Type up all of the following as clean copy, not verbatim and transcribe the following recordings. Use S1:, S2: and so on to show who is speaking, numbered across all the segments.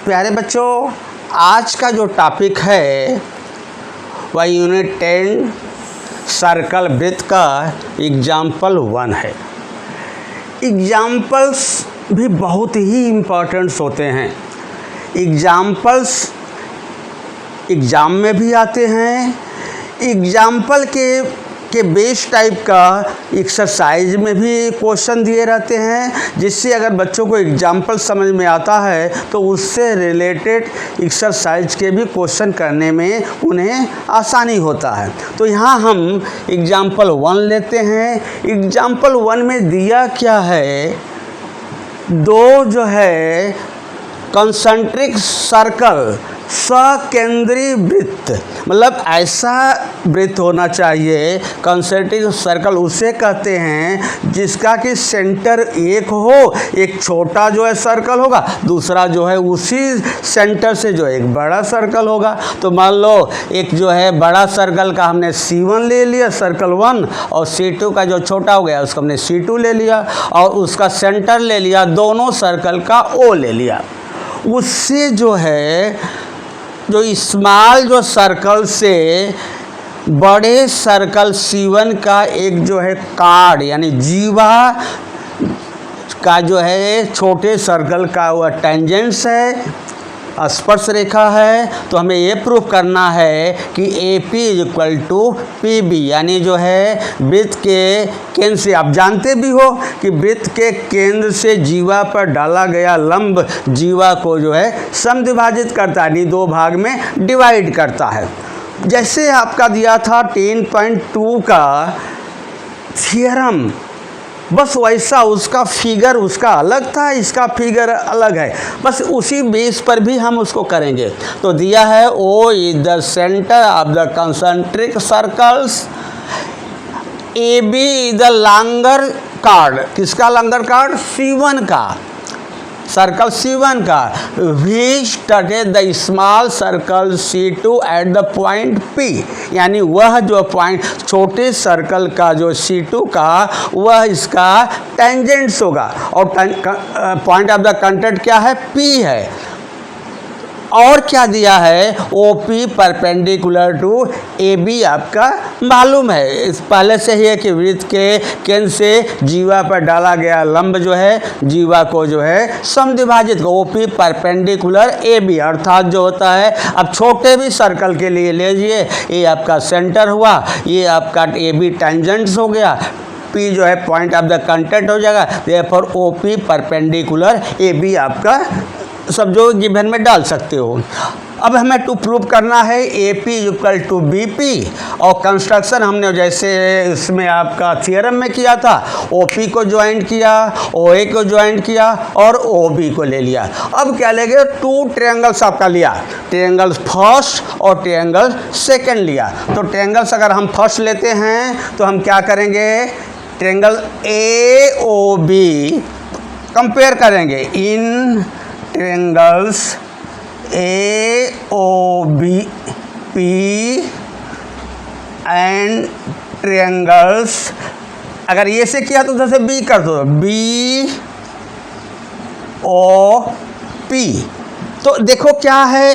S1: प्यारे बच्चों, आज का जो टॉपिक है वह यूनिट 10 सर्कल वृत्त का एग्जाम्पल 1 है। एग्जाम्पल्स भी बहुत ही इम्पोर्टेंट्स होते हैं। एग्जाम्पल्स एग्ज़ाम में भी आते हैं। एग्जाम्पल के बेस टाइप का एक्सरसाइज में भी क्वेश्चन दिए रहते हैं, जिससे अगर बच्चों को एग्जाम्पल समझ में आता है तो उससे रिलेटेड एक्सरसाइज के भी क्वेश्चन करने में उन्हें आसानी होता है। तो यहाँ हम एग्जाम्पल 1 लेते हैं। एग्जाम्पल 1 में दिया क्या है, दो जो है कंसेंट्रिक सर्कल, सकेंद्री वृत्त, मतलब ऐसा वृत्त होना चाहिए, कंसेंट्रिक सर्कल उसे कहते हैं जिसका कि सेंटर एक हो, एक छोटा जो है सर्कल होगा, दूसरा जो है उसी सेंटर से जो है एक बड़ा सर्कल होगा। तो मान लो एक जो है बड़ा सर्कल का हमने C1 ले लिया, सर्कल 1, और C2 का जो छोटा हो गया उसको हमने C2 ले लिया, और उसका सेंटर ले लिया, दोनों सर्कल का O ले लिया। उससे जो है जो स्मॉल जो सर्कल से बड़े सर्कल C1 का एक जो है कार्ड यानी जीवा का जो है छोटे सर्कल का वह टेंजेंट्स है, स्पर्श रेखा है। तो हमें ये प्रूफ करना है कि AP = PB, यानी जो है वृत्त के केंद्र से, आप जानते भी हो कि वृत्त के केंद्र से जीवा पर डाला गया लंब जीवा को जो है समद्विभाजित करता है, यानी 2 भाग में डिवाइड करता है। जैसे आपका दिया था 10.2 का थ्योरम, बस वैसा उसका फिगर उसका अलग था, इसका फिगर अलग है, बस उसी बेस पर भी हम उसको करेंगे। तो दिया है O is the centre of the concentric circles, AB is the longer card, किसका लॉन्गर कार्ड? C1 का, सर्कल C1 का, which touches the small circle C2 at the point P, यानी वह जो पॉइंट छोटे सर्कल का जो C2 का वह इसका टेंजेंट्स होगा, और पॉइंट ऑफ द कंटेंट क्या है? P है। और क्या दिया है? OP परपेंडिकुलर टू AB आपका मालूम है, इस पहले से ही है कि वृत्त के केंद्र से जीवा पर डाला गया लंब जो है जीवा को जो है समद्विभाजित को, OP परपेंडिकुलर AB, अर्थात जो होता है, अब छोटे भी सर्कल के लिए लीजिए, ये आपका सेंटर हुआ, ये आपका AB टेंजेंट्स हो गया, P जो है पॉइंट ऑफ द कंटेंट हो जाएगा, देयरफॉर OP परपेंडिकुलर AB आपका सब जो गिवन में डाल सकते हो। अब हमें टू प्रूव करना है AP = BP, और कंस्ट्रक्शन हमने जैसे इसमें आपका थियरम में किया था, OP को ज्वाइंट किया, OA को ज्वाइंट किया और OB को ले लिया। अब क्या लेंगे? 2 ट्रायंगल्स आपका लिया, ट्रायंगल फर्स्ट और ट्रायंगल सेकंड लिया। तो ट्रायंगल्स अगर हम फर्स्ट लेते हैं तो हम क्या करेंगे? ट्रायंगल AOB कंपेयर करेंगे, इन ट्रायंगल्स AOB एंड ट्रायंगल्स, अगर ये से किया तो उधर से B कर दो, BOP। तो देखो क्या है,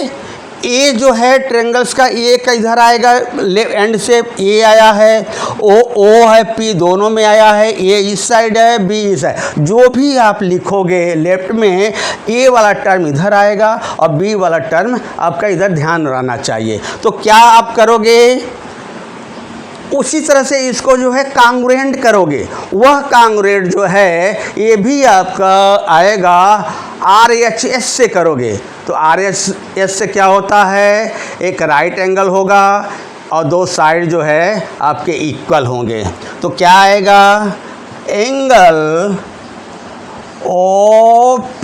S1: A जो है ट्रायंगल्स का A का इधर आएगा, लेफ्ट एंड से A आया है, O है, P दोनों में आया है, A इस साइड है, B इस साइड। जो भी आप लिखोगे लेफ्ट में A वाला टर्म इधर आएगा और B वाला टर्म आपका इधर ध्यान रहना चाहिए। तो क्या आप करोगे? उसी तरह से इसको जो है कांग्रुएंट करोगे। वह कांग्रुएंट जो है ये भी आपका आएगा RHS से करोगे। तो RHS से क्या होता है? एक राइट एंगल होगा और 2 साइड जो है आपके इक्वल होंगे। तो क्या आएगा? Angle OPA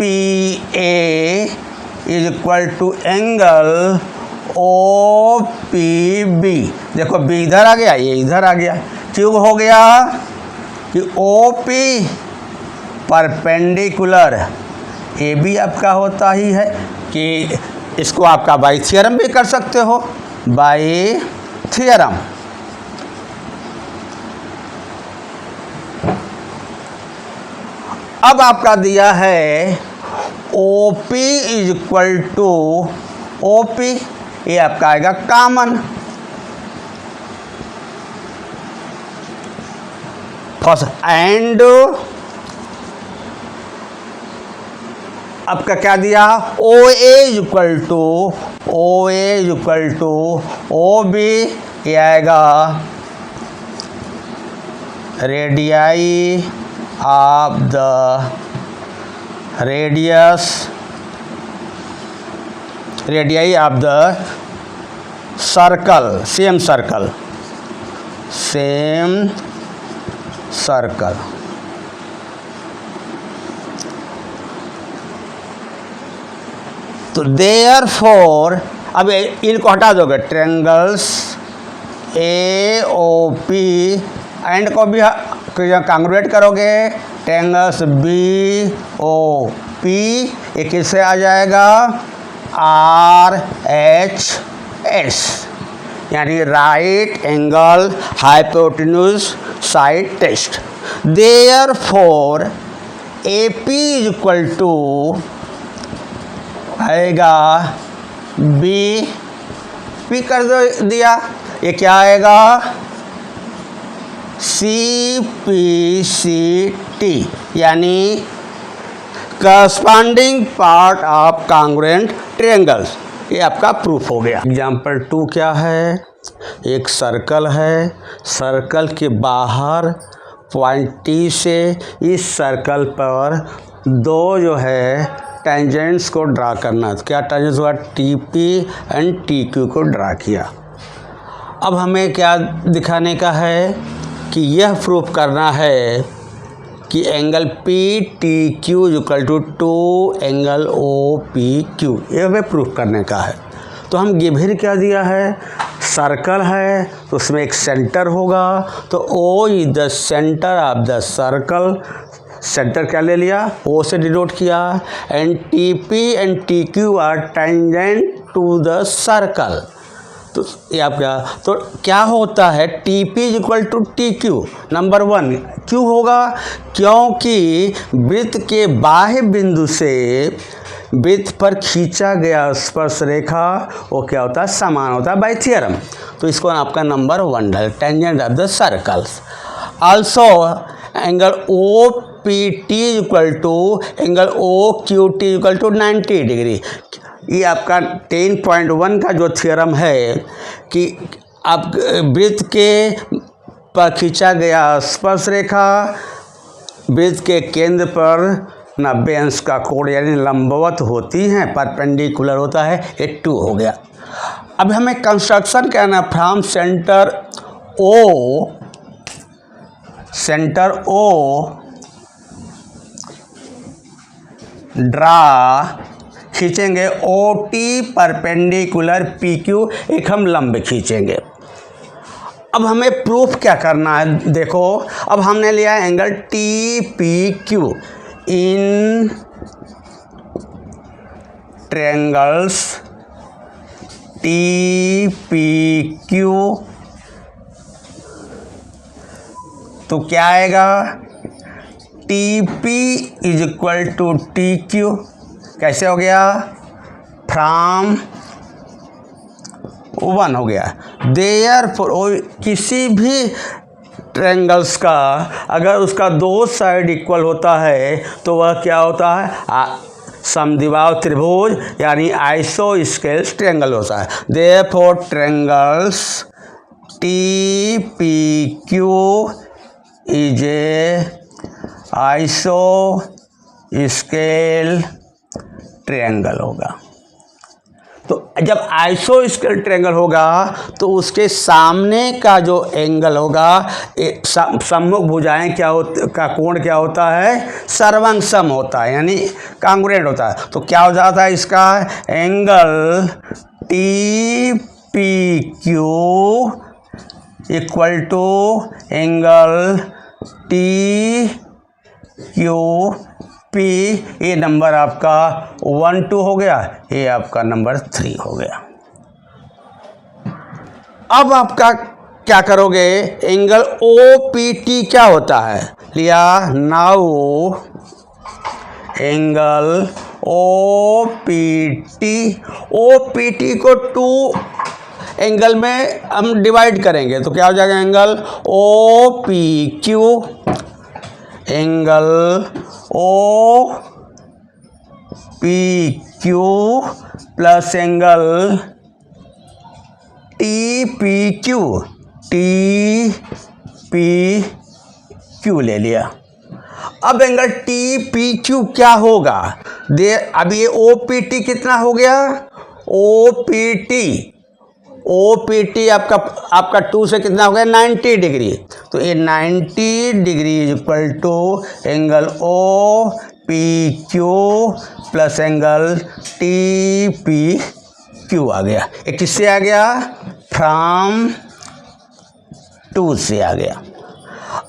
S1: = angle OPB। देखो B इधर आ गया, ये इधर आ गया, क्यों हो गया? कि OP परपेंडिकुलर AB आपका होता ही है, कि इसको आपका बाई थ्योरम भी कर सकते हो, बाई थ्योरम। अब आपका दिया है O P is equal to O P, ये आपका आएगा कॉमन। फर्स्ट एंड आपका क्या दिया, O A is equal to O B, ये आएगा radii of the radii of the circle, same circle. तो देयरफॉर, अब इनको हटा दोगे, triangles A O P and को भी कांग्रुएट करोगे, ट्रायंगल्स बी ओ पी, ये किससे आ जाएगा, आर एच एस, यानी right angle hypotenuse side test. Therefore A P is equal to आएगा बी पी कर दिया, ये क्या आएगा, सी पी सी टी, यानी corresponding part of congruent triangles. ये आपका प्रूफ हो गया। एग्जाम्पल 2 क्या है, एक सर्कल है, सर्कल के बाहर पॉइंट टी से इस सर्कल पर दो जो है टेंजेंट्स को ड्रा करना है। क्या टेंजेंट्स हुआ, T P and T Q को ड्रा किया। अब हमें क्या दिखाने का है कि यह प्रूफ करना है कि angle P T Q equal to angle O P Q, ये हमें प्रूफ करने का है। तो हम गिवन क्या दिया है, सर्कल है तो उसमें एक सेंटर होगा, तो O is the centre of the circle, centre क्या ले लिया, ओ से डिनोट किया, and T P and T Q are tangent to the circle. तो ये आपका, तो क्या होता है, T P is equal to T Q, number 1 क्यों होगा, क्योंकि वृत्त के बाह्य बिंदु से वृत्त पर खींचा गया स्पर्श रेखा वो क्या होता है, समान होता है बाय थ्योरम। तो इसको आपका नंबर 1 डाल, tangent of the circles. Also angle O P T equal to angle O Q T equal to 90 degree. ये आपका 10.1 का जो थ्योरम है कि आप वृत्त के पर खींचा गया स्पर्श रेखा वृत्त के केंद्र पर 90 अंश का कोण यानी लंबवत होती हैं, परपेंडिकुलर होता है, ये 2 हो गया। अब हमें कंस्ट्रक्शन कहना, फ्रॉम सेंटर ओ ड्रा खींचेंगे O T perpendicular P Q, एक हम लंब खींचेंगे। अब हमें प्रूफ क्या करना है, देखो अब हमने लिया angle T P Q in triangles T P Q, तो क्या आएगा, T P is equal to T Q, कैसे हो गया, फ्रॉम 1 हो गया। देयरफॉर किसी भी ट्रायंगल्स का अगर उसका 2 साइड इक्वल होता है तो वह क्या होता है, समद्विबाहु त्रिभुज यानी आइसोस्केल ट्रायंगल होता है। Therefore triangles T P Q is a आइसोस्केल ट्रायंगल होगा। तो जब आइसोस्केल ट्रायंगल होगा तो उसके सामने का जो एंगल होगा, सम्मुख भुजाएं का कोण क्या होता है, सर्वांग सम होता है, यानी कांग्रुएंट होता है। तो क्या हो जाता है इसका, angle T P Q equal to angle T Q P, ये नंबर आपका 1 2 हो गया, ये आपका नंबर 3 हो गया। अब आपका क्या करोगे, एंगल ओ पी टी क्या होता है लिया, now angle O P T को 2 एंगल में हम डिवाइड करेंगे तो क्या हो जाएगा angle O P Q, angle O P Q plus angle T P Q ले लिया। अब एंगल टी पी क्यू क्या होगा, अब ये ओ पी टी कितना हो गया, ओ पी टी आपका 2 से कितना हो गया 90 डिग्री, तो ये 90 degree is equal to angle O P Q plus angle T P Q आ गया। ये किससे आ गया, फ्रॉम 2 से आ गया।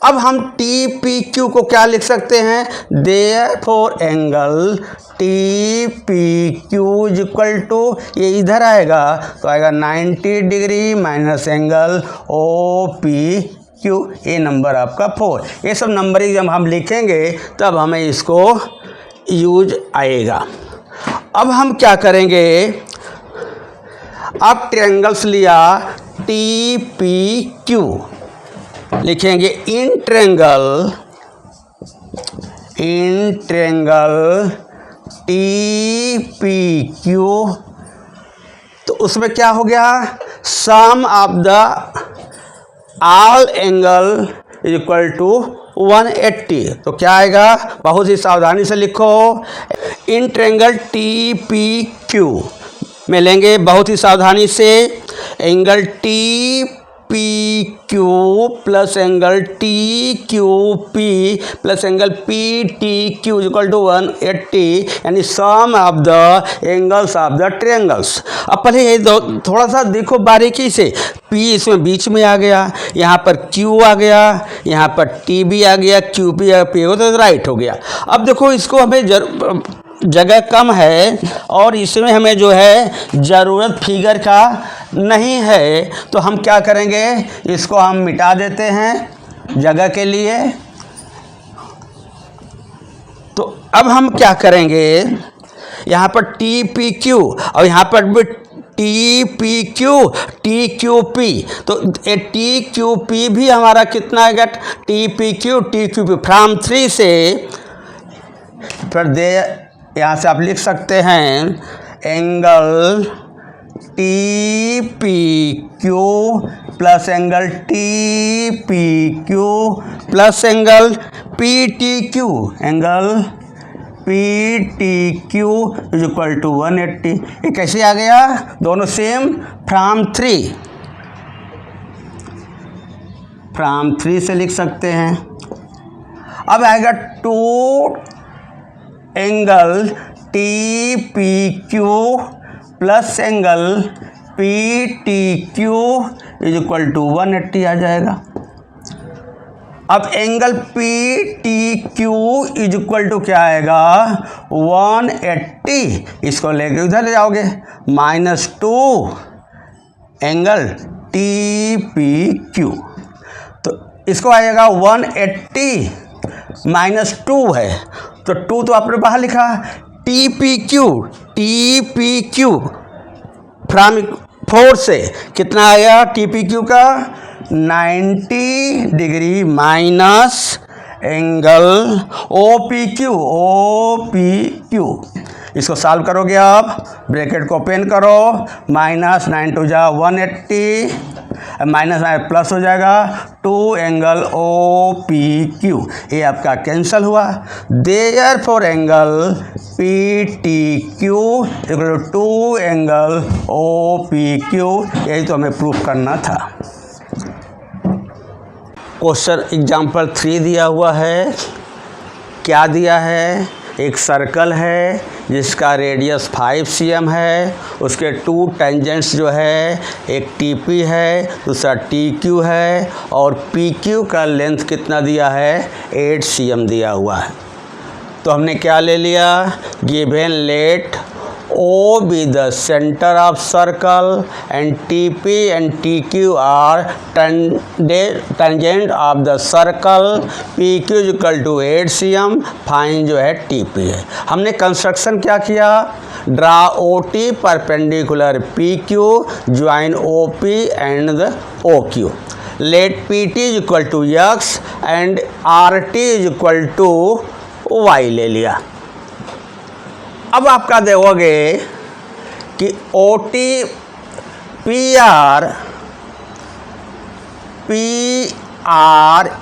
S1: अब हम टी पी क्यू को क्या लिख सकते हैं, therefore angle T P Q is equal to, ये इधर आएगा तो आएगा 90 degree minus angle O P Q, ये नंबर आपका 4। ये सब नंबरिंग जब हम लिखेंगे तब हमें इसको यूज आएगा। अब हम क्या करेंगे, अब ट्रायंगल्स लिया टी पी क्यू, लिखेंगे in triangle T P Q, तो उसमें क्या हो गया, sum of the all angle is equal to 180, तो क्या आएगा, बहुत ही सावधानी से लिखो, in triangle T P Q में लेंगे बहुत ही सावधानी से angle T P Q plus angle T Q P plus angle P T Q equal to 180, यानी sum of the angles of the triangles. अब पहले ये थोड़ा सा देखो बारीकी से, पी इसमें बीच में आ गया, यहाँ पर क्यू आ गया, यहाँ पर टी भी आ गया, क्यू भी आ गया, तो राइट हो गया। अब देखो इसको हमें जगह कम है और इसमें हमें जो है ज़रूरत फिगर का नहीं है, तो हम क्या करेंगे, इसको हम मिटा देते हैं जगह के लिए। तो अब हम क्या करेंगे, यहाँ पर टी पी क्यू और यहाँ पर भी टी पी क्यू पी, तो ये टी क्यू पी भी हमारा कितना आएगा, टी पी क्यू फ्रॉम 3 से, फिर यहाँ से आप लिख सकते हैं angle T P Q plus angle T P Q plus angle P T Q, angle P T Q is equal to 180। ये कैसे आ गया, दोनों सेम, फ्रॉम 3 से लिख सकते हैं। अब आएगा 2 angle T P Q plus angle P T Q is equal to 180 आ जाएगा। अब angle P T Q is equal to क्या आएगा, 180, इसको लेकर उधर ले जाओगे, -2 एंगल टी पी क्यू, तो इसको आएगा 180 -2 है, तो 2 तो आपने बाहर लिखा, टी पी क्यू फ्रॉम 4 से कितना आया, टी पी क्यू का 90 degree minus angle O P Q, इसको सॉल्व करोगे आप, ब्रैकेट को ओपन करो, -9 टू जा 180, माइनस प्लस हो जाएगा 2 एंगल ओ पी क्यू, ये आपका कैंसिल हुआ। Therefore angle P T Q equal to 2 angle O P Q, यही तो हमें प्रूफ करना था। क्वेश्चन एग्जाम्पल 3 दिया हुआ है, क्या दिया है, एक सर्कल है जिसका रेडियस 5 cm है, उसके 2 टेंजेंट्स जो है, एक TP है, दूसरा TQ है, और PQ का लेंथ कितना दिया है, 8 cm दिया हुआ है। तो हमने क्या ले लिया, given let O be the center of circle and TP and TQ are tangent of the circle. PQ is equal to 8 cm. Fine जो है TP है. हमने कंस्ट्रक्शन क्या किया? Draw OT perpendicular PQ, join OP and the OQ. Let PT is equal to X and RT is equal to Y ले लिया. अब आपका देखोगे कि OT PR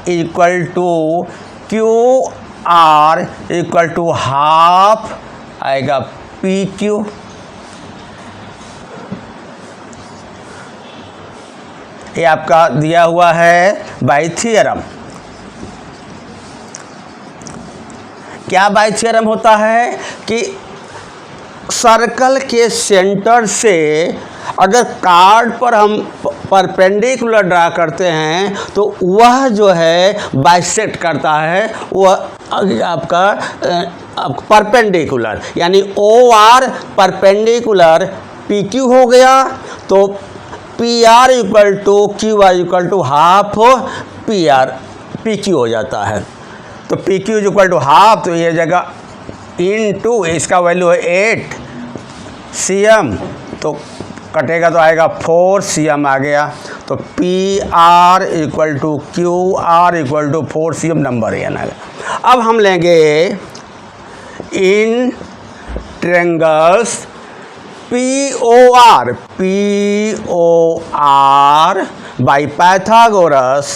S1: equal to QR equal to half आएगा PQ. ये आपका दिया हुआ है बाय थ्योरम. क्या बाय थ्योरम होता है कि सर्कल के सेंटर से अगर कार्ड पर हम परपेंडिकुलर ड्रा करते हैं तो वह जो है बाइसेक्ट करता है, वह आपका परपेंडिकुलर, यानी OR परपेंडिकुलर PQ हो गया तो PR equal to QR equal to half PQ हो जाता है. तो PQ इक्वल टू हाफ, तो ये जगह इन इसका वैल्यू है 8 cm, तो कटेगा तो आएगा 4 cm आ गया. तो PR equal to QR equal to 4 cm number है ना. अब हम लेंगे in triangles POR by Pythagoras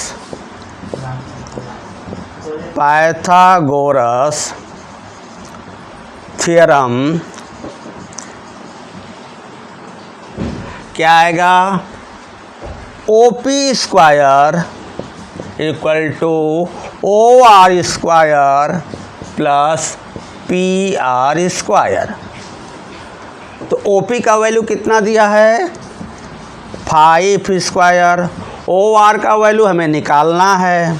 S1: theorem. क्या आएगा? OP square equal to OR square plus PR square. तो OP का वैल्यू कितना दिया है? 5 स्क्वायर. OR का वैल्यू हमें निकालना है,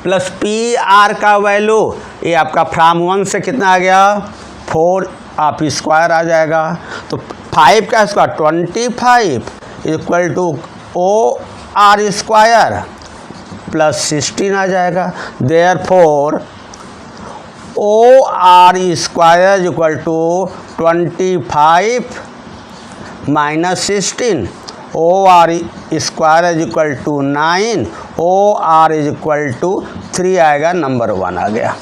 S1: प्लस PR का वैल्यू, ये आपका फ्रॉम 1 से कितना आ गया? 4 आप स्क्वायर आ जाएगा. तो 5 का square 25 equal to OR square plus 16 आ जाएगा. Therefore OR square equal to 25 minus 16. OR square is equal to 9. OR is equal to 3 आएगा. नंबर 1 आ गया.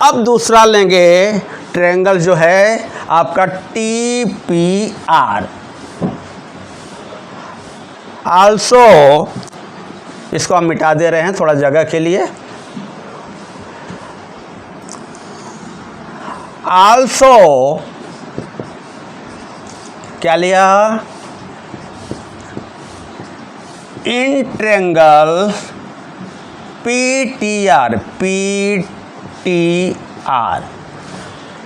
S1: अब दूसरा लेंगे ट्रायंगल जो है आपका TPR. आल्सो इसको हम मिटा दे रहे हैं थोड़ा जगह के लिए. आल्सो क्या लिया? इन ट्रायंगल PTR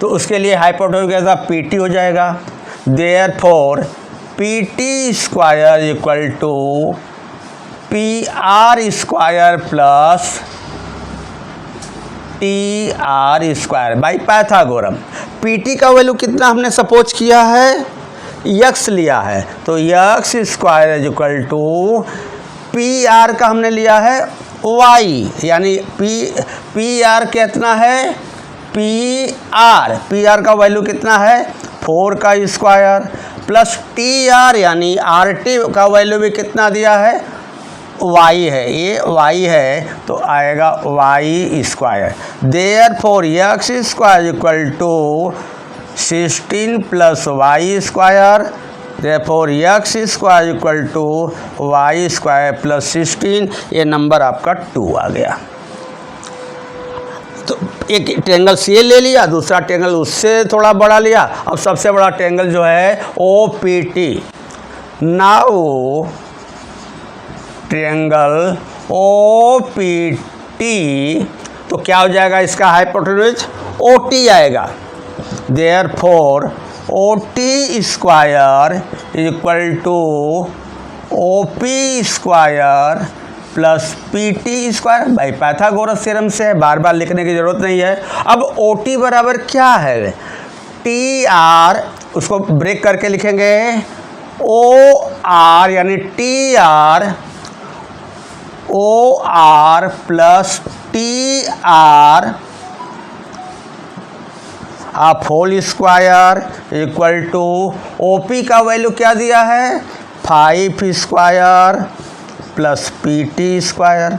S1: तो उसके लिए हाइपोटेन्यूज कैसा PT हो जाएगा. Therefore PT square equal to PR square plus TR square by Pythagoras. PT का वैल्यू कितना हमने सपोज किया है? X लिया है, तो X square is equal to PR का हमने लिया है Y, यानी PR कितना है? PR का वैल्यू कितना है? 4 का स्क्वायर प्लस TR यानी RT का वैल्यू भी कितना दिया है? Y है, ये Y है तो आएगा Y square. Therefore X square equal to 16 plus Y square. Therefore X square equal to Y square plus 16. ये नंबर आपका 2 आ गया. तो एक ट्रायंगल C ले लिया, दूसरा ट्रायंगल उससे थोड़ा बड़ा लिया. अब सबसे बड़ा ट्रायंगल जो है OPT. नाउ ट्रायंगल OPT तो क्या हो जाएगा? इसका हाइपोटेन्यूज OT आएगा. Therefore OT square equal to OP square plus P T square, by Pythagoras theorem से है, बार बार लिखने की ज़रूरत नहीं है। अब ओ टी बराबर क्या है, टी आर, उसको ब्रेक करके लिखेंगे ओ आर यानी T R, O R plus T R आप whole square equal to O P का वैल्यू क्या दिया है 5 square plus P T square.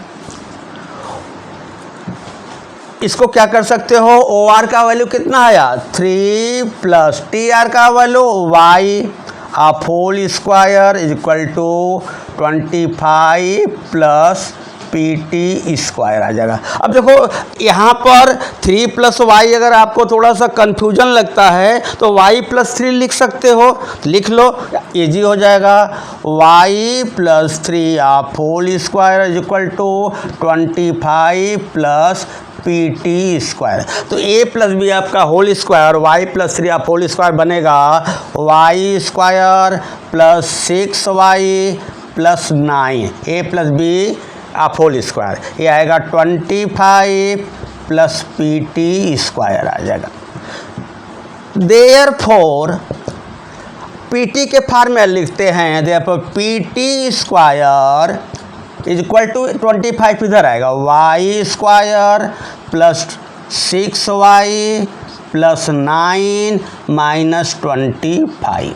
S1: इसको क्या कर सकते हो, ओ आर का वैल्यू कितना आया 3 प्लस टी आर का वैल्यू वाई आप whole square equal to 25 plus P T square आ जाएगा। अब देखो यहाँ पर 3 प्लस वाई अगर आपको थोड़ा सा कन्फ्यूजन लगता है तो वाई प्लस 3 लिख सकते हो, लिख लो, इजी हो जाएगा। वाई प्लस 3 आप whole square equal to 25 plus P T square. तो ए प्लस बी आपका होल स्क्वायर, वाई प्लस 3 आप होल स्क्वायर बनेगा Y square plus 6y plus 9, A plus B आप होल स्क्वायर, ये आएगा 25 प्लस पी टी स्क्वायर आ जाएगा। Therefore P T के फॉर्म में लिखते हैं, therefore P T square is equal to 25 इधर आएगा Y square plus 6y plus 9 minus 25।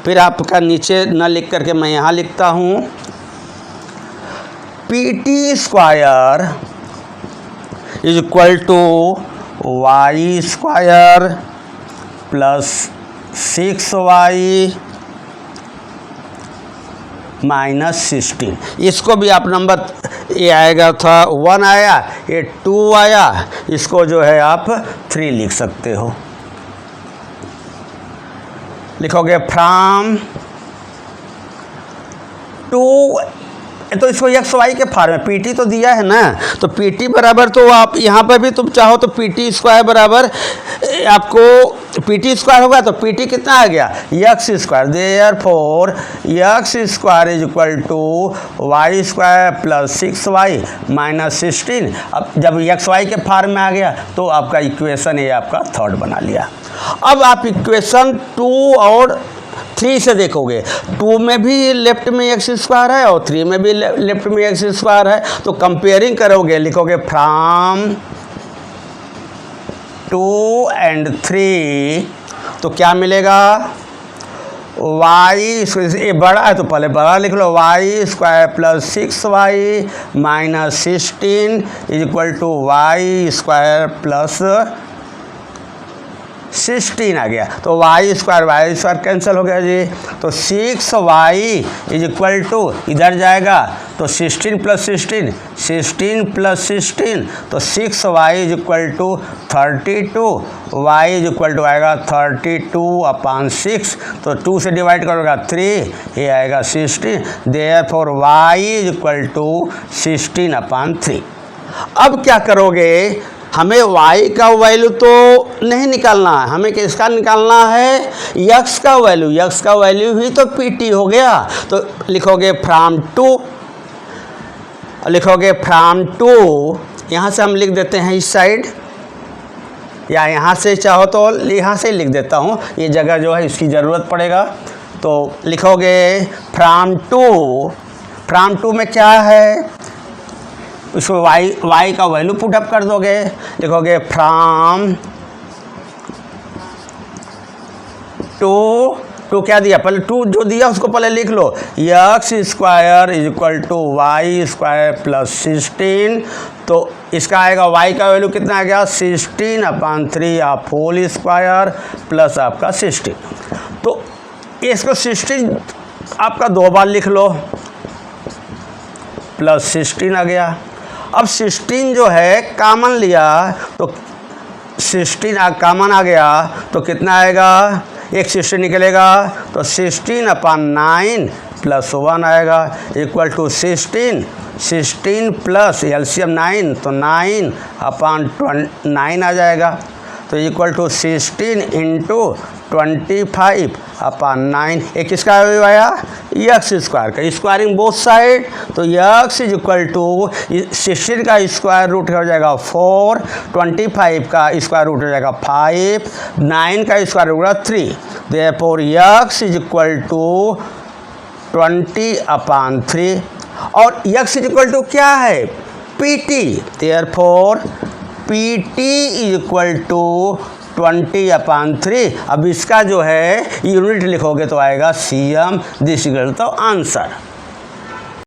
S1: फिर आपका नीचे न लिख करके मैं यहाँ लिखता हूँ P T square is equal to Y square plus 6y minus 16। इसको भी आप नंबर ये आएगा था 1 आया, ये 2 आया, इसको जो है आप 3 लिख सकते हो। लिखोगे फ्रॉम 2, तो इसको एक्स वाई के फॉर्म में पीटी तो दिया है ना, तो पीटी बराबर तो आप यहाँ पर भी तुम चाहो तो पीटी स्क्वायर बराबर आपको पीटी स्क्वायर होगा, तो पीटी कितना आ गया X square. Therefore X square is equal to Y square plus 6y minus 16। अब जब एक्स वाई के फॉर्म में आ गया तो आपका इक्वेशन ये आपका थर्ड बना लिया। अब आप इक्वेशन 2 और 3 से देखोगे, 2 में भी लेफ्ट में एक्स स्क्वायर है और 3 में भी लेफ्ट में एक्स स्क्वायर है, तो कंपेयरिंग करोगे, लिखोगे फ्रॉम 2 and 3, तो क्या मिलेगा y, ये बड़ा है तो पहले बड़ा लिख लो, Y square plus 6y minus 16 is equal to Y square plus 16 आ गया। तो वाई स्क्वायर कैंसिल हो गया जी, तो 6y इज इक्वल टू इधर जाएगा तो 16 प्लस 16, 16 प्लस 16, तो 6y is equal to 32, y is equal to आएगा 32/6, तो 2 से डिवाइड करोगा 3, ये आएगा 16। Therefore y is equal to 16/3। अब क्या करोगे, हमें y का वैल्यू तो नहीं निकालना है, हमें किसका निकालना है x का वैल्यू, x का वैल्यू ही तो pt हो गया। तो लिखोगे फ्रॉम 2, लिखोगे फ्रॉम 2, यहाँ से हम लिख देते हैं इस साइड, या यहाँ से चाहो तो यहाँ से लिख देता हूँ, ये जगह जो है इसकी ज़रूरत पड़ेगा। तो लिखोगे फ्रॉम 2 में क्या है, उसको y का वैल्यू पुटअप कर दोगे, लिखोगे फ्रॉम 2 क्या दिया, पहले 2 जो दिया उसको पहले लिख लो, X square is equal to Y square plus 16, तो इसका आएगा y का वैल्यू कितना आ गया 16/3 आप होल स्क्वायर प्लस आपका 16। तो इसको 16 आपका 2 बार लिख लो, प्लस 16 आ गया। अब 16 जो है कॉमन लिया तो 16 कॉमन आ गया, तो कितना आएगा, एक 16 निकलेगा तो 16/9 प्लस 1 आएगा इक्वल टू 16 प्लस एलसीएम 9, तो 9/9 आ जाएगा। तो तो इक्वल टू 16 इंटू 25/9। एक किसका आया, यक्स स्क्वायर का, स्क्वायरिंग बोथ साइड, तो यक्स इज इक्वल टू 16 का स्क्वायर रूट हो जाएगा 4, 25 का स्क्वायर रूट हो जाएगा 5, 9 का स्क्वायर रूट होगा 3। Therefore X is equal to 20/3 और यक्स इज इक्वल टू क्या है, PT। Therefore PT is equal to 20/3। अब इसका जो है यूनिट लिखोगे तो आएगा cm, this is the answer.